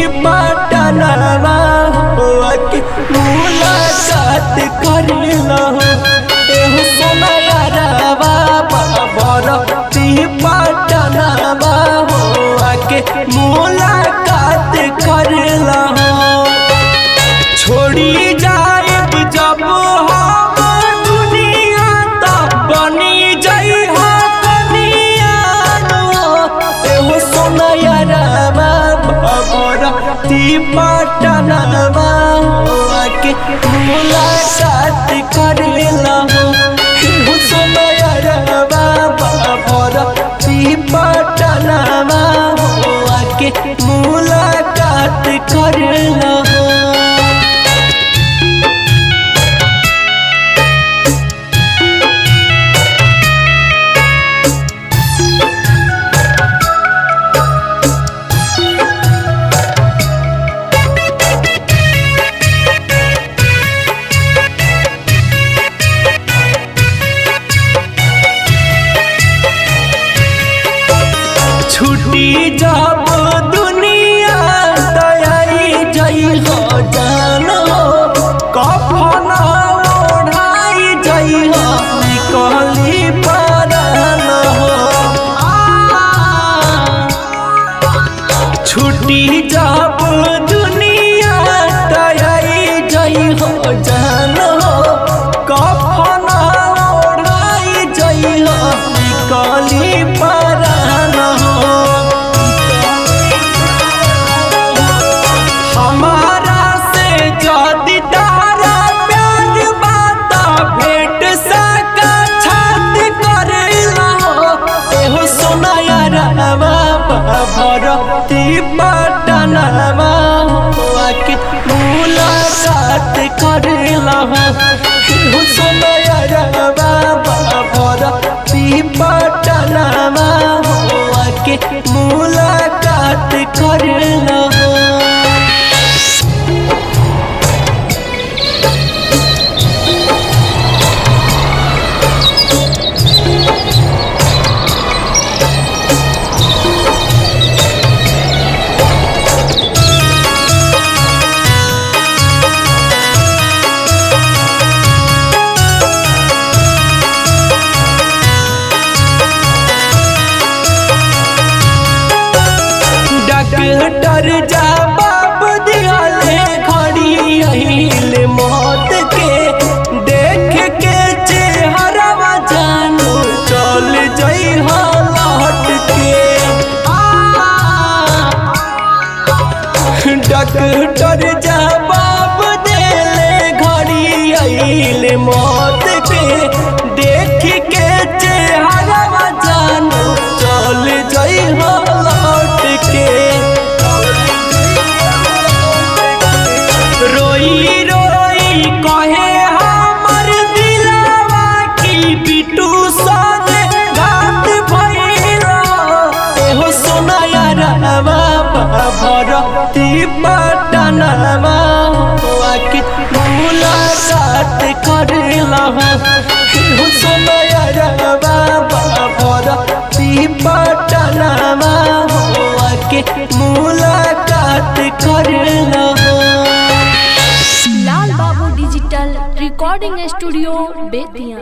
पटनवा के मुलाकात करेला एहो सोनायारवा बरती पटनवा के मुलाकात करेला छोड़ी जाए जब हम दुनिया तब बनी जाई कनिया एहो सोनायारवा बरती पटनवा के मुलाकात करेला एहो सोनायारवा बरती पटनवा के मुलाकात करेला छुट्टी जब दुनिया तैयारी जई हो जान हो कफन ओढ़ाई जई हो निकली परान हो छुट्टी जब दुनिया तैयारी जई हो जान हो कफन ओढ़ाई जई हो निकली परान हो हमारा से जदि तारा प्यार बाता भेंट सका छात करेला एहो सोनायारवा बरती पटनवा के मुलाकात करेला एहो सोनायारवा बरती पटनवा के मुलाकात करेला डर जा बाप दियाले खड़ी अहिले मौत के देख के चेहरा जानू चल जई लौट के डर जा बाप दिले घड़ी अहिले मौत के देख के चेहरा जानू चल जई लौट के रोई रोई कहे हमर दिलवा की बिटू संगे घात भइला एहो सोनायारवा बरती पटनवा के मुलाकात करेला एहो सोनायारवा बरती पटनवा के मुलाकात करेला लाल बाबू डिजिटल रिकॉर्डिंग स्टूडियो बेतिया।